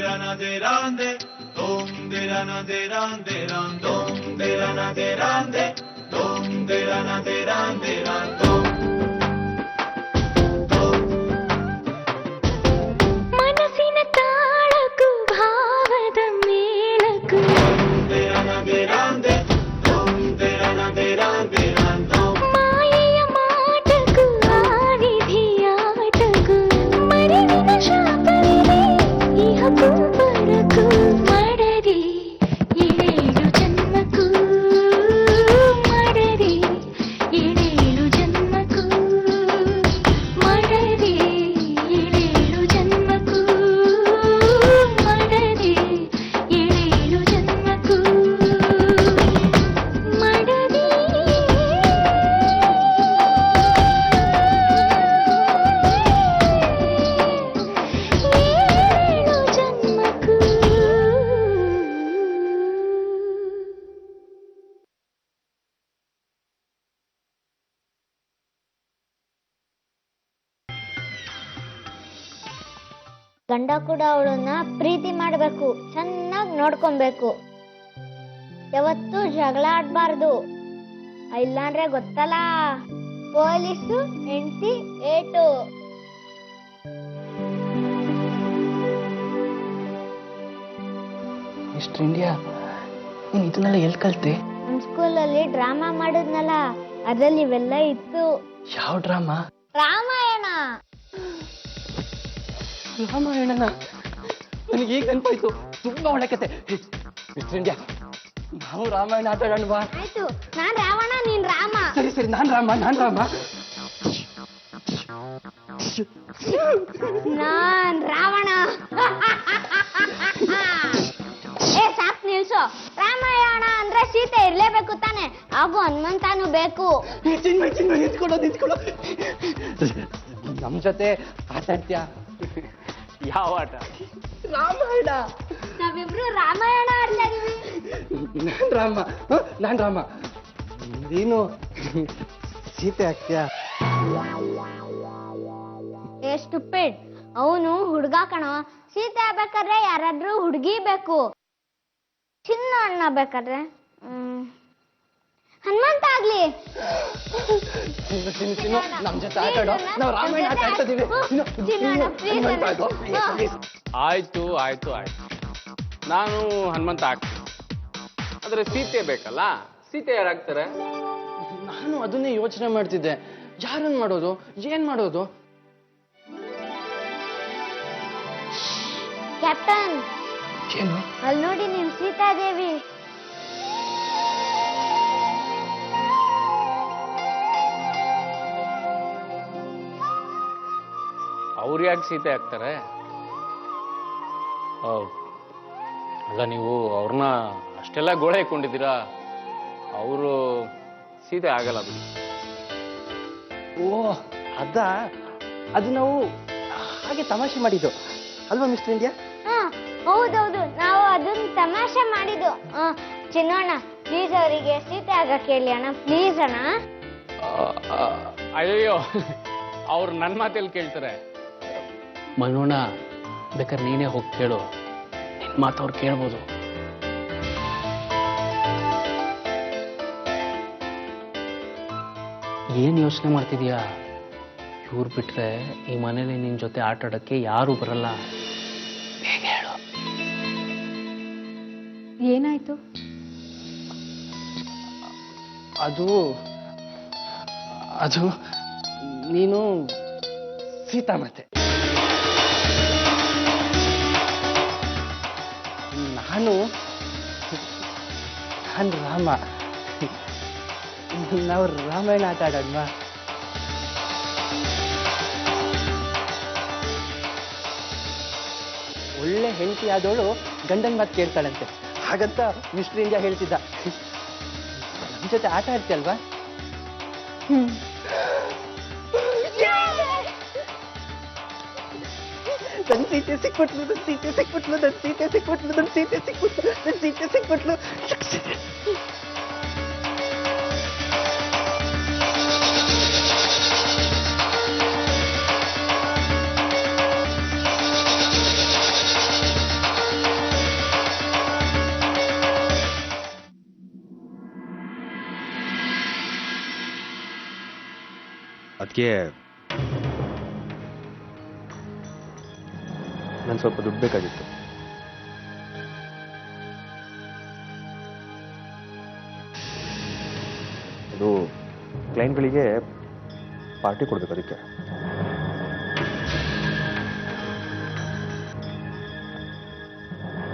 derana derande, dom derana derande ran, dom derana derande, dom derana derande ran, dom. ಮನಸ್ಸಿನ ತಾಳಕ್ಕೂ ಭಾವದ ಮೇಳಕ್ಕೂ ಮಾಯೆಯ ಮಾಟಕ್ಕೂ ಆನಿಧಿಯಾಟಕ್ಕೂ ಮರಳಿನ ಶಾಪವಿದೆ ಇಹಕ್ಕೂ ಪರಕ್ಕೂ ಮಡದಿ ಏಳೇಳು ಜನ್ಮಕ್ಕೂ ಮಡದಿ ಏಳೇಳು ಜನ್ಮಕ್ಕೂ ಮಡದಿ ಏಳೇಳು ಜನ್ಮಕ್ಕೂ ಮಡದಿ ಏಳೇಳು ಜನ್ಮಕ್ಕೂ ಮಡದಿ ಏಳೇಳು ಜನ್ಮಕ್ಕೂ. ಗಂಡ ಕೂಡ ಅವಳನ್ನ ಪ್ರೀತಿ ಮಾಡಬೇಕು, ಚೆನ್ನಾಗಿ ನೋಡ್ಕೊಬೇಕು, ಯಾವತ್ತೂ ಜಗಳ ಆಡ್ಬಾರ್ದು. ಇಲ್ಲಾಂದ್ರೆ ಗೊತ್ತಲ್ಲ, ಪೊಲೀಸು ಹೆಂಡತಿ ಏಟು. ಮಿಸ್ಟರ್ ಇಂಡಿಯಾ, ನೀನು ಇದನ್ನೆಲ್ಲ ಎಲ್ಲಿ ಕಲ್ತೆ? ನಮ್ ಸ್ಕೂಲಲ್ಲಿ ಡ್ರಾಮಾ ಮಾಡಿದ್ನಲ್ಲ, ಅದ್ರಲ್ಲಿ ಇವೆಲ್ಲ ಇತ್ತು. ಯಾವ ಡ್ರಾಮಾ? ರಾಮಾಯಣ. ರಾಮಾಯಣನ? ನನಗೆ ಈಗ ನೆನಪಾಯ್ತು, ತುಂಬಾ ಒಳ್ಳೆ ಕತೆ. ಮಿಸ್ಟರ್ ಇಂಡಿಯಾ, ನಾವು ರಾಮಾಯಣ ಆಟ ಆಡೋಣವಾ? ಆಯ್ತು, ನಾನ್ ರಾವಣ, ನೀನ್ ರಾಮ. ಸರಿ ಸರಿ, ನಾನ್ ರಾಮ. ನಾನ್ ರಾವಣ. ಏ ಸಾಕ್ ನಿಲ್ಸು. ರಾಮಾಯಣ ಅಂದ್ರೆ ಸೀತೆ ಇರ್ಲೇಬೇಕು ತಾನೆ, ಹಾಗೂ ಹನುಮಂತನೂ ಬೇಕು. ನಿಂತ್ಕೊಳ್ಳೋ. ನಮ್ ಜೊತೆ ಆಟ ಆಡ್ತೀಯಾ? ಯಾವ ಆಟ? ರಾಮಾಯಣ. ನಾವಿಬ್ರು ರಾಮಾಯಣ ಆಡ್ತಾ ಇದೀವಿ. ನಾನ್ ರಾಮ, ನೀನು ಸೀತೆ ಆಗ್ತೀಯಾ? ಏ ಸ್ಟುಪಿಡ್, ಅವನು ಹುಡ್ಗ ಕಣೋ. ಸೀತೆ ಆಗ್ಬೇಕಾದ್ರೆ ಯಾರಾದ್ರೂ ಹುಡ್ಗಿ ಬೇಕು. ಚಿನ್ನ ಅಣ್ಣ ಬೇಕಾದ್ರೆ ಹನುಮಂತ ಆಗ್ಲಿ. ಚಿನ್ನು, ನಮ್ ಜೊತೆ ಆಟ ಆಡೋ. ನಾವು ರಾಮಾಯಣ ಆಟ ಆಡ್ತಾ ಇದೀವಿ. ಆಯ್ತು, ನಾನು ಹನುಮಂತ ಆಗ್ತೀನಿ. ಆದ್ರೆ ಸೀತೆ ಬೇಕಲ್ಲ, ಸೀತೆ ಯಾರಾಗ್ತಾರೆ? ನಾನು ಅದನ್ನೇ ಯೋಚನೆ ಮಾಡ್ತಿದ್ದೆ, ಯಾರನ್ ಮಾಡೋದು, ಏನ್ ಮಾಡೋದು? ಕ್ಯಾಪ್ಟನ್, ಏನು? ಅಲ್ಲಿ ನೋಡಿ ನಿಮ್ ಸೀತಾದೇವಿ. ಅವ್ರು ಯಾಕೆ ಸೀತೆ ಆಗ್ತಾರೆ? ಅಲ್ಲ, ನೀವು ಅವ್ರನ್ನ ಅಷ್ಟೆಲ್ಲ ಗೋಳೆ ಹಾಕೊಂಡಿದ್ದೀರಾ, ಅವರು ಸೀತೆ ಆಗಲ್ಲ ಬಿಡಿ. ಓ ಅದು ನಾವು ಹಾಗೆ ತಮಾಷೆ ಮಾಡಿದ್ದು ಅಲ್ವಾ ಮಿಸ್ಟರ್ ಇಂಡಿಯಾ? ಹೌದೌದು, ನಾವು ಅದನ್ನ ತಮಾಷೆ ಮಾಡಿದ್ದು. ಚಿನ್ನೋಣ, ಪ್ಲೀಸ್ ಅವರಿಗೆ ಸೀತೆ ಆಗಕ್ಕೆ ಹೇಳಿ ಅಣ್ಣ, ಪ್ಲೀಸ್ ಅಣ್ಣ. ಅಯ್ಯೋ, ಅವ್ರು ನನ್ನ ಮಾತೆಲ್ಲಿ ಕೇಳ್ತಾರೆ? ಮನೋಣ, ಬೇಕಾದ್ರೆ ನೀನೇ ಹೋಗಿ ಕೇಳು, ನಿನ್ ಮಾತು ಅವ್ರು ಕೇಳ್ಬೋದು. ಏನ್ ಯೋಚನೆ ಮಾಡ್ತಿದ್ಯಾ? ಇವ್ರು ಬಿಟ್ರೆ ಈ ಮನೇಲಿ ನಿನ್ ಜೊತೆ ಆಟ ಆಡಕ್ಕೆ ಯಾರು ಬರಲ್ಲ. ಬೇಗ ಹೇಳು. ಏನಾಯ್ತು? ಅದು ನೀನು ಸೀತಾಮಾತೆ, ನಾನು ರಾಮ. ನಾವು ರಾಮಾಯಣ ಆಟ ಆಡೋಣ. ಒಳ್ಳೆ ಹೆಂಡತಿ ಆದವಳು ಗಂಡನ ಮಾತು ಕೇಳ್ತಾಳಂತೆ, ಹಾಗಂತ ಮಿಸ್ಟರ್ ಇಂಡಿಯಾ ಹೇಳ್ತಿದ್ದ. ನಮ್ ಜೊತೆ ಆಟ ಆಡ್ತೀಯಲ್ವಾ? ನನ್ನ ಸೀತೆ ಸಿಕ್ಬಿಟ್ಲು. ಅದಕ್ಕೆ ನಾನು ಸ್ವಲ್ಪ ದುಡ್ಡು ಬೇಕಾಗಿತ್ತು. ಇದು ಕ್ಲೈಂಟ್ಗಳಿಗೆ ಪಾರ್ಟಿ ಕೊಡ್ಬೇಕು, ಅದಕ್ಕೆ.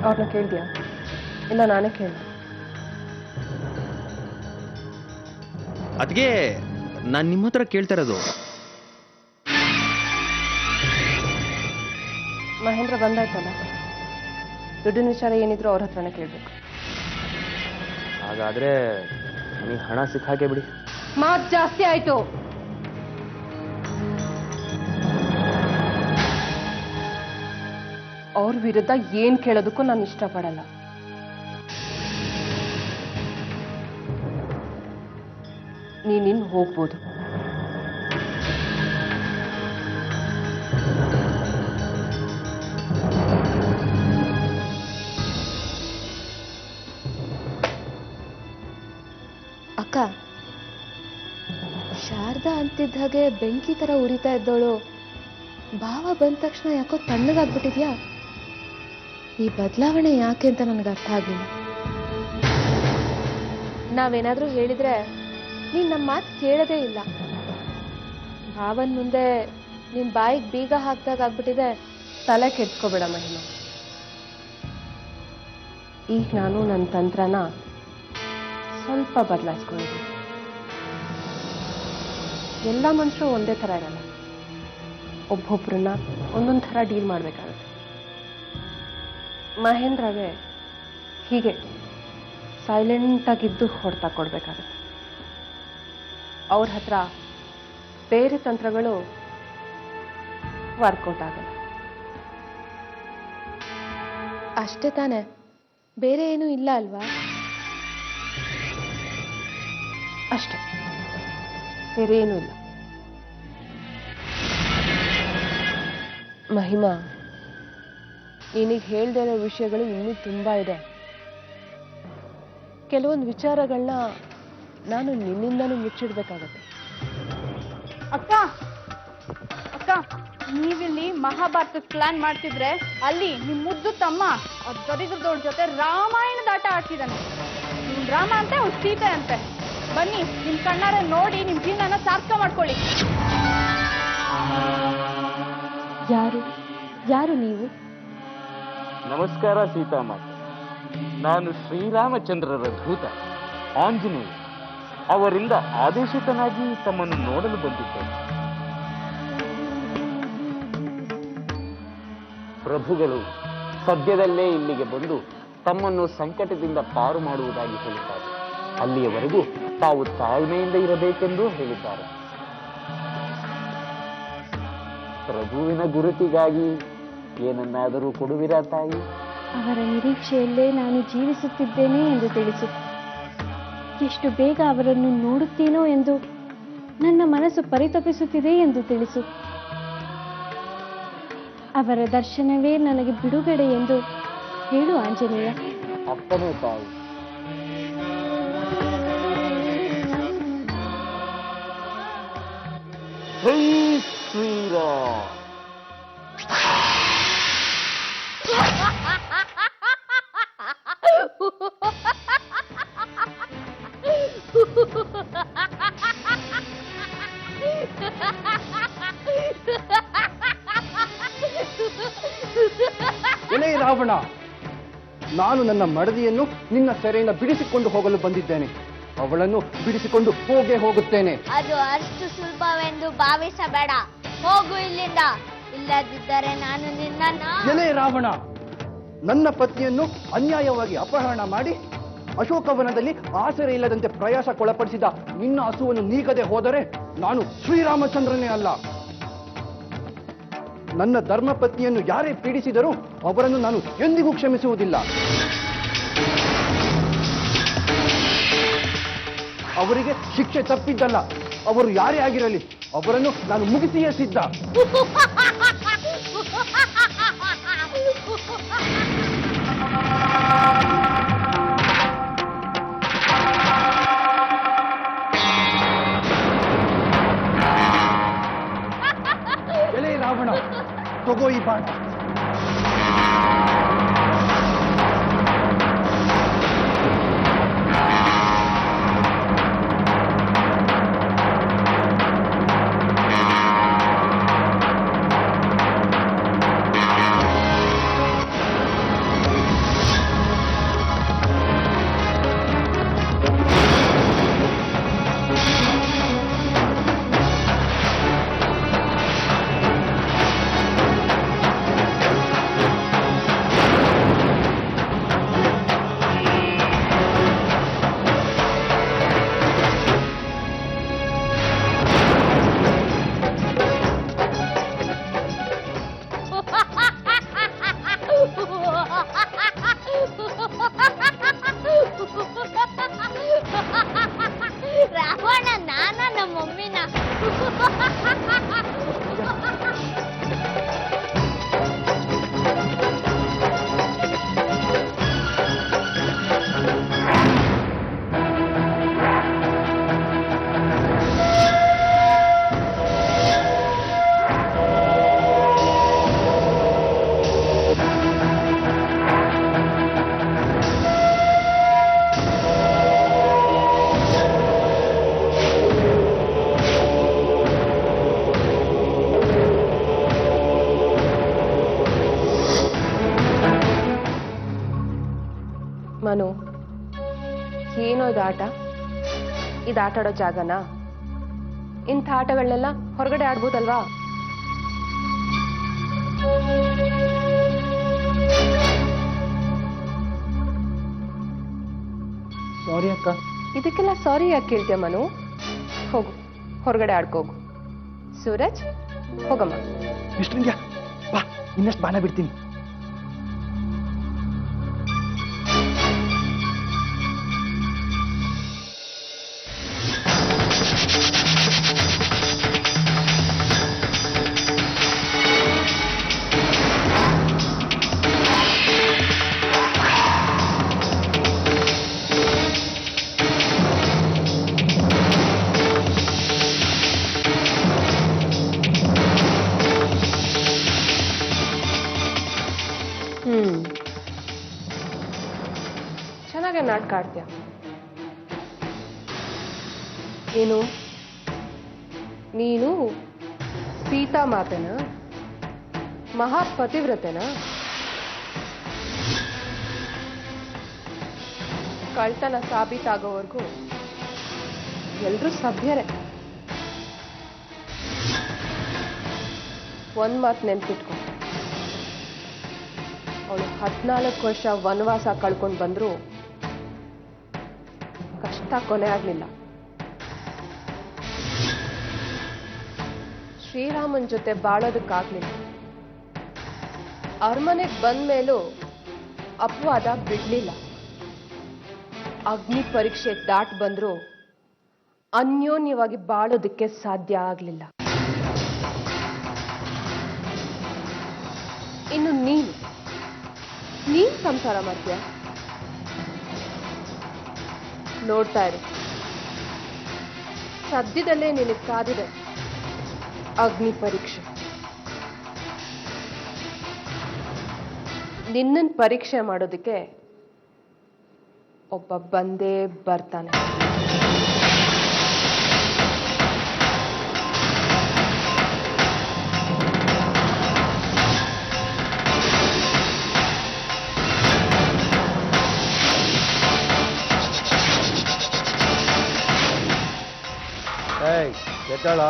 ಅವ್ರನ್ನ ಕೇಳಿದ್ಯಾ? ಇಲ್ಲ ನಾನೇ ಕೇಳಿ. ಅದಕ್ಕೆ ನಾನು ನಿಮ್ಮ ಹತ್ರ ಕೇಳ್ತಾ ಇರೋದು. ಮಹೇಂದ್ರ ಬಂದಾಯ್ತಲ್ಲ, ದುಡ್ಡಿನ ವಿಚಾರ ಏನಿದ್ರು ಅವ್ರ ಹತ್ರನೇ ಕೇಳ್ಬೇಕು. ಹಾಗಾದ್ರೆ ನನಗೆ ಹಣ ಸಿಕ್ಕ ಹಾಗೆ ಬಿಡಿ. ಮಾತ್ ಜಾಸ್ತಿ ಆಯ್ತು. ಅವ್ರ ವಿರುದ್ಧ ಏನ್ ಕೇಳೋದಕ್ಕೂ ನಾನು ಇಷ್ಟಪಡಲ್ಲ. ನೀನಿನ್ ಹೋಗ್ಬೋದು. ಅಕ್ಕ, ಶಾರದಾ ಅಂತಿದ್ದ ಹಾಗೆ ಬೆಂಕಿ ತರ ಉರಿತಾ ಇದ್ದವಳು ಭಾವ ಬಂದ ತಕ್ಷಣ ಯಾಕೋ ತಣ್ಣಗಾಗ್ಬಿಟ್ಟಿದ್ಯಾ? ಈ ಬದಲಾವಣೆ ಯಾಕೆ ಅಂತ ನನಗೆ ಅರ್ಥ ಆಗ್ಲಿಲ್ಲ. ನಾವೇನಾದ್ರೂ ಹೇಳಿದ್ರೆ ನೀನ್ ನಮ್ಮ ಮಾತು ಕೇಳೋದೇ ಇಲ್ಲ. ಭಾವನ್ ಮುಂದೆ ನಿನ್ ಬಾಯಿಗೆ ಬೀಗ ಹಾಕ್ದಾಗ ಆಗ್ಬಿಟ್ಟಿದೆ. ತಲೆ ಕೆಡ್ಸ್ಕೋಬೇಡ ಮಹಿಮಾ. ಈಗ ನಾನು ನನ್ನ ತಂತ್ರನ ಸ್ವಲ್ಪ ಬದಲಾಯಿಸ್ಕೊಂಡಿದ್ದೀನಿ. ಎಲ್ಲ ಮನುಷ್ಯರು ಒಂದೇ ಥರ ಇರಲ್ಲ. ಒಬ್ಬೊಬ್ರನ್ನ ಒಂದೊಂದು ಥರ ಡೀಲ್ ಮಾಡಬೇಕಾಗುತ್ತೆ. ಮಹೇಂದ್ರಗೆ ಹೀಗೆ ಸೈಲೆಂಟಾಗಿದ್ದು ಹೊಡ್ತಾ ಕೊಡ್ಬೇಕಾಗುತ್ತೆ. ಅವ್ರ ಹತ್ರ ಬೇರೆ ತಂತ್ರಗಳು ವರ್ಕೌಟ್ ಆಗಲ್ಲ. ಅಷ್ಟೇ ತಾನೆ, ಬೇರೆ ಏನೂ ಇಲ್ಲ ಅಲ್ವಾ? ಅಷ್ಟೇ, ಬೇರೆ ಏನೂ ಇಲ್ಲ. ಮಹಿಮಾ, ನಿನಗೆ ಹೇಳ್ದೇ ಇರೋ ವಿಷಯಗಳು ಇನ್ನೂ ತುಂಬ ಇದೆ. ಕೆಲವೊಂದು ವಿಚಾರಗಳನ್ನ ನಾನು ನಿನ್ನಿಂದನೂ ಮುಚ್ಚಿಡ್ಬೇಕಾಗತ್ತೆ. ಅಕ್ಕ ಅಕ್ಕ, ನೀವಿಲ್ಲಿ ಮಹಾಭಾರತದ ಪ್ಲಾನ್ ಮಾಡ್ತಿದ್ರೆ ಅಲ್ಲಿ ನಿಮ್ ಮುದ್ದು ತಮ್ಮ ದರಿದ್ರದವ್ರ ಜೊತೆ ರಾಮಾಯಣದ ಆಟ ಆಡ್ತಿದ್ದಾನೆ. ನಿಮ್ ರಾಮ ಅಂತೆ ಅವ್ರು ಸೀತೆ ಅಂತೆ. ಬನ್ನಿ, ನಿಮ್ ಕಣ್ಣಾರೆ ನೋಡಿ ನಿಮ್ ಜೀವನನ ಸಾರ್ಥಕ ಮಾಡ್ಕೊಳ್ಳಿ. ಯಾರು ನೀವು? ನಮಸ್ಕಾರ ಸೀತಾಮಾತೆ. ನಾನು ಶ್ರೀರಾಮಚಂದ್ರರ ದೂತ ಆಂಜನೇಯ. ಅವರಿಂದ ಆದೇಶಿತನಾಗಿ ತಮ್ಮನ್ನು ನೋಡಲು ಬಂದಿದ್ದೇನೆ. ಪ್ರಭುಗಳು ಸದ್ಯದಲ್ಲೇ ಇಲ್ಲಿಗೆ ಬಂದು ತಮ್ಮನ್ನು ಸಂಕಟದಿಂದ ಪಾರು ಮಾಡುವುದಾಗಿ ಹೇಳಿದ್ದಾರೆ. ಅಲ್ಲಿಯವರೆಗೂ ತಾವು ತಾಳ್ಮೆಯಿಂದ ಇರಬೇಕೆಂದು ಹೇಳಿದ್ದಾರೆ. ಪ್ರಭುವಿನ ಗುರುತಿಗಾಗಿ ಏನನ್ನಾದರೂ ಕೊಡುವಿರಾ ತಾಯಿ? ಅವರ ನಿರೀಕ್ಷೆಯಲ್ಲೇ ನಾನು ಜೀವಿಸುತ್ತಿದ್ದೇನೆ ಎಂದು ತಿಳಿಸು. ಎಷ್ಟು ಬೇಗ ಅವರನ್ನು ನೋಡುತ್ತೇನೋ ಎಂದು ನನ್ನ ಮನಸ್ಸು ಪರಿತಪಿಸುತ್ತಿದೆ ಎಂದು ತಿಳಿಸು. ಅವರ ದರ್ಶನವೇ ನನಗೆ ಬಿಡುಗಡೆ ಎಂದು ಹೇಳು ಆಂಜನೇಯ. ಅಪ್ಪನೇ ತಾಯಿ. ಜೈ ಶ್ರೀರಾಮ್. ಎಲೆ ರಾವಣ, ನಾನು ನನ್ನ ಮಡದಿಯನ್ನು ನಿನ್ನ ಸೆರೆಯಿಂದ ಬಿಡಿಸಿಕೊಂಡು ಹೋಗಲು ಬಂದಿದ್ದೇನೆ. ಅವಳನ್ನು ಬಿಡಿಸಿಕೊಂಡು ಹೋಗುತ್ತೇನೆ. ಅದು ಅಷ್ಟು ಸುಲಭವೆಂದು ಭಾವಿಸಬೇಡ. ಹೋಗು ಇಲ್ಲಿಂದ. ಇಲ್ಲದಿದ್ದರೆ ನಾನು ನಿನ್ನನ್ನು... ಎಲೆ ರಾವಣ, ನನ್ನ ಪತ್ನಿಯನ್ನು ಅನ್ಯಾಯವಾಗಿ ಅಪಹರಣ ಮಾಡಿ ಅಶೋಕವನದಲ್ಲಿ ಆಸರೆ ಇಲ್ಲದಂತೆ ಪ್ರಯಾಸಕ್ಕೊಳಪಡಿಸಿದ ನಿನ್ನ ಹಸುವನ್ನು ನೀಗದೆ ಹೋದರೆ ನಾನು ಶ್ರೀರಾಮಚಂದ್ರನೇ ಅಲ್ಲ. ನನ್ನ ಧರ್ಮಪತ್ನಿಯನ್ನು ಯಾರೇ ಪೀಡಿಸಿದರೂ ಅವರನ್ನು ನಾನು ಎಂದಿಗೂ ಕ್ಷಮಿಸುವುದಿಲ್ಲ. ಅವರಿಗೆ ಶಿಕ್ಷೆ ತಪ್ಪಿದ್ದಲ್ಲ. ಅವರು ಯಾರೇ ಆಗಿರಲಿ, ಅವರನ್ನು ನಾನು ಮುಗಿಸಿಯೇ ಸಿದ್ಧ. ರಾವಣ, ತಗೋ ಈ ಬಾಣ. ರಾವಣ ನಾನ ನಮ್ಮ ಮಮ್ಮಿನ. ಮನು, ಏನೋ ಇದು ಆಟ? ಇದು ಆಟ ಆಡೋ ಜಾಗನಾ? ಇಂಥ ಆಟಗಳನ್ನೆಲ್ಲ ಹೊರಗಡೆ ಆಡ್ಬೋದಲ್ವಾ? ಸಾರಿ ಅಕ್ಕ. ಇದಕ್ಕೆಲ್ಲ ಸಾರಿ ಯಾಕೆ ಕೇಳ್ತೀಯ ಮನು? ಹೋಗು, ಹೊರಗಡೆ ಆಡ್ಕೋಗು. ಸೂರಜ್, ಹೋಗಮ್ಮ. ವಿಷ್ಣುಂಗ್ಯ, ಬಾ, ಇನ್ನಷ್ಟು ಬಾಣ ಬಿಡ್ತೀನಿ. ಚೆನ್ನಾಗೆ ನಾಟಕ ಆಡ್ತೀಯ. ಏನು ನೀನು ಸೀತಾ ಮಾತೆನ? ಮಹಾಪತಿವ್ರತೆನ? ಕಳ್ತನ ಸಾಬೀತಾಗೋವರೆಗೂ ಎಲ್ರೂ ಸಭ್ಯರೇ. ಒಂದ್ ಮಾತು ನೆನ್ಪಿಟ್ಕೊ, ಅವಳು 14 ವರ್ಷ ವನವಾಸ ಕಳ್ಕೊಂಡು ಬಂದ್ರು ಕಷ್ಟ ಕೊನೆ ಆಗ್ಲಿಲ್ಲ. ಶ್ರೀರಾಮನ್ ಜೊತೆ ಬಾಳೋದಕ್ಕಾಗ್ಲಿಲ್ಲ. ಅರಮನೆಗೆ ಬಂದ ಮೇಲೂ ಅಪವಾದ ಬಿಡ್ಲಿಲ್ಲ. ಅಗ್ನಿ ಪರೀಕ್ಷೆ ದಾಟ್ ಬಂದ್ರು ಅನ್ಯೋನ್ಯವಾಗಿ ಬಾಳೋದಕ್ಕೆ ಸಾಧ್ಯ ಆಗ್ಲಿಲ್ಲ. ಇನ್ನು ನೀನ್ ಸಂಸಾರ ಮಾಡ್ತೀಯ? ನೋಡ್ತಾ ಇರು, ಸದ್ಯದಲ್ಲೇ ನಿನಗೆ ಕಾದಿದೆ ಅಗ್ನಿ ಪರೀಕ್ಷೆ. ನಿನ್ನನ್ ಪರೀಕ್ಷೆ ಮಾಡೋದಕ್ಕೆ ಒಬ್ಬ ಬಂದೇ ಬರ್ತಾನೆ. ಎತ್ತಾಳ?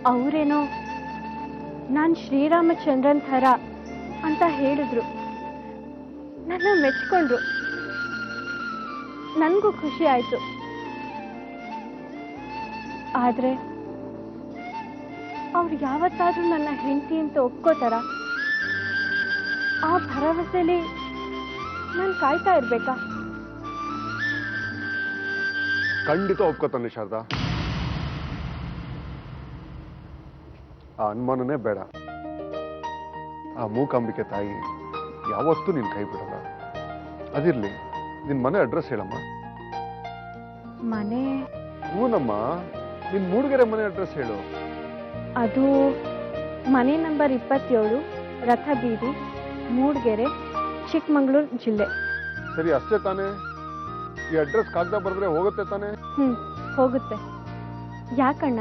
ಅವರೇನೋ ನಾನು ಶ್ರೀರಾಮಚಂದ್ರನ್ ಥರ ಅಂತ ಹೇಳಿದ್ರು. ನನ್ನ ಮೆಚ್ಕೊಂಡ್ರು. ನನಗೂ ಖುಷಿ ಆಯ್ತು. ಆದ್ರೆ ಅವ್ರು ಯಾವತ್ತಾದ್ರೂ ನನ್ನ ಹೆಂಡತಿ ಅಂತ ಒಪ್ಕೋತಾರ? ಆ ಭರವಸೆಲಿ ನಾನು ಕಾಯ್ತಾ ಇರ್ಬೇಕಾ? ಖಂಡಿತ ಒಪ್ಕೋತಾನೆ ಶಾರದಾ. ಆ ಅನುಮಾನನೇ ಬೇಡ. ಆ ಮೂಕಾಂಬಿಕೆ ತಾಯಿ ಯಾವತ್ತೂ ನಿನ್ ಕೈ ಬಿಡಲ್ಲ. ಅದಿರ್ಲಿ, ನಿನ್ ಮನೆ ಅಡ್ರೆಸ್ ಹೇಳಮ್ಮ. ಮನೆ? ಹೂನಮ್ಮ, ನಿನ್ ಮೂಡಿಗೆರೆ ಮನೆ ಅಡ್ರೆಸ್ ಹೇಳು. ಅದು ಮನೆ ನಂಬರ್ 27, ರಥ ಬೀದಿ, ಮೂಡ್ಗೆರೆ, ಚಿಕ್ಕಮಗಳೂರು ಜಿಲ್ಲೆ. ಸರಿ, ಅಷ್ಟೇ ತಾನೇ? ಈ ಅಡ್ರೆಸ್ ಕಾಗದ ಬರೆದ್ರೆ ಹೋಗುತ್ತೆ ತಾನೇ? ಹೋಗುತ್ತೆ. ಯಾಕಣ್ಣ,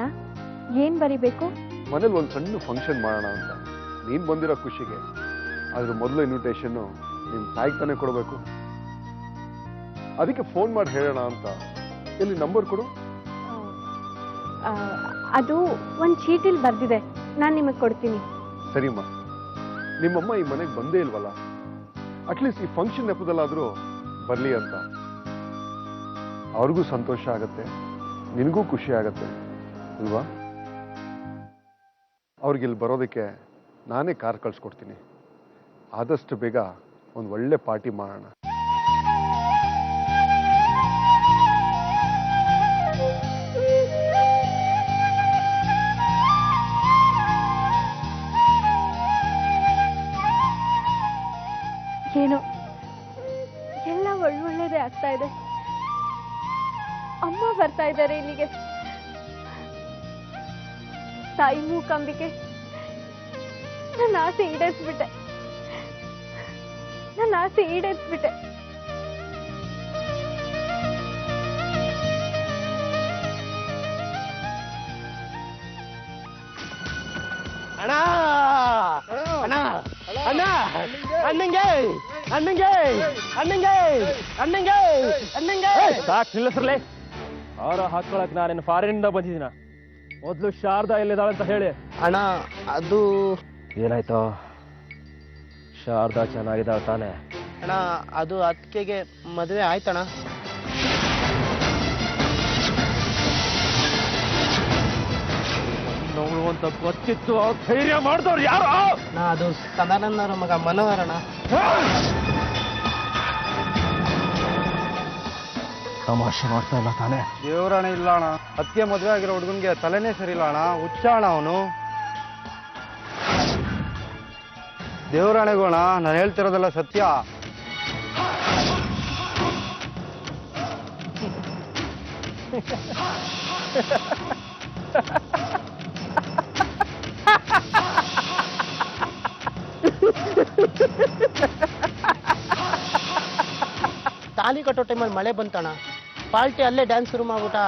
ಏನ್ ಬರಿಬೇಕು? ಮನೇಲಿ ಒಂದು ಸಣ್ಣ ಫಂಕ್ಷನ್ ಮಾಡೋಣ ಅಂತ. ನೀನ್ ಬಂದಿರೋ ಖುಷಿಗೆ ಅದ್ರ ಮೊದಲು ಇನ್ವಿಟೇಷನ್ ನಿಮ್ ತಾಯಿಗೆ ತಾನೇ ಕೊಡಬೇಕು. ಅದಕ್ಕೆ ಫೋನ್ ಮಾಡಿ ಹೇಳೋಣ ಅಂತ. ಎಲ್ಲಿ ನಂಬರ್ ಕೊಡು. ಅದು ಒಂದು ಚೀಟಿಲ್ ಬರ್ದಿದೆ, ನಾನು ನಿಮಗೆ ಕೊಡ್ತೀನಿ. ಸರಿಮ್ಮ. ನಿಮ್ಮಮ್ಮ ಈ ಮನೆಗೆ ಬಂದೇ ಇಲ್ವಲ್ಲ, ಅಟ್ಲೀಸ್ಟ್ ಈ ಫಂಕ್ಷನ್ ನೆಪದಲ್ಲಾದ್ರೂ ಬರ್ಲಿ ಅಂತ. ಅವ್ರಿಗೂ ಸಂತೋಷ ಆಗತ್ತೆ, ನಿನಗೂ ಖುಷಿ ಆಗತ್ತೆ ಅಲ್ವಾ? ಅವ್ರಿಗಿಲ್ಲಿ ಬರೋದಕ್ಕೆ ನಾನೇ ಕಾರ್ ಕಳ್ಸ್ಕೊಡ್ತೀನಿ. ಆದಷ್ಟು ಬೇಗ ಒಂದು ಒಳ್ಳೆ ಪಾರ್ಟಿ ಮಾಡೋಣ. ಏನೋ ಎಲ್ಲ ಒಳ್ಳೊಳ್ಳೇದೇ ಆಗ್ತಾ ಇದೆ. ಅಮ್ಮ ಬರ್ತಾ ಇದ್ದಾರೆ ಇಲ್ಲಿಗೆ. ತಾಯಿ ಮೂಕಾಂಬಿಕೆ, ನನ್ನ ಆಸೆ ಈಡೇರಿಸ್ಬಿಟ್ಟೆ. ಅಣ್ಣ ಅಣ್ಣ ಅಣ್ಣ ಅಣ್ಣಂಗೆ ಅಣ್ಣಂಗೆ ಅಣ್ಣಂಗೆ ಅಣ್ಣಂಗೆ ಅಣ್ಣಂಗೆ ಸಾಕು ನಿಲ್ಲಿಸ್ರಲೇ. ಆರ ಹಾಕೊಳಕ್ ನಾನೇನು ಫಾರಿನಿಂದ ಬಂದಿದ್ದೀನ. ಮೊದಲು ಶಾರದಾ ಎಲ್ಲಿದ್ದಾಳೆ ಅಂತ ಹೇಳಿ. ಅಣ್ಣ ಅದು ಏನಾಯ್ತು? ಶಾರದಾ ಚೆನ್ನಾಗಿದ್ದಾಳೆ ತಾನೆ? ಅಣ್ಣ ಅದು ಅತ್ತಿಗೆಗೆ ಮದುವೆ ಆಯ್ತಣ್ಣ. ನೋವು ಅಂತ ಗೊತ್ತಿತ್ತು, ಧೈರ್ಯ ಮಾಡಿದವ್ರು ಯಾರು? ಅದು ಸದಾನಂದರ ಮಗ ಮನೋಹರ್ ಅಣ್ಣ. ತಮಾಷೆ ಮಾಡ್ತಾ ಇಲ್ಲ ತಾನೆ? ದೇವರಾಣೆ ಇಲ್ಲ ಅಣ್ಣ. ಅತ್ತಿಗೆ ಮದುವೆ ಆಗಿರೋ ಹುಡುಗನ್ಗೆ ತಲೆನೇ ಸರಿ ಇಲ್ಲ ಅಣ್ಣ. ಹುಚ್ಚ ಅಣ್ಣ ಅವನು. ದೇವರಾಣೆಗೋಣ, ನಾನು ಹೇಳ್ತಿರೋದೆಲ್ಲ ಸತ್ಯ. ತಾಲಿ ಕಟ್ಟೋ ಟೈಮಲ್ಲಿ ಮಳೆ ಬಂತಣ್ಣ. ಪಾರ್ಟಿ ಅಲ್ಲೇ ಡ್ಯಾನ್ಸ್ ಶುರು ಮಾಡ್ಬಿಟ್ಟ.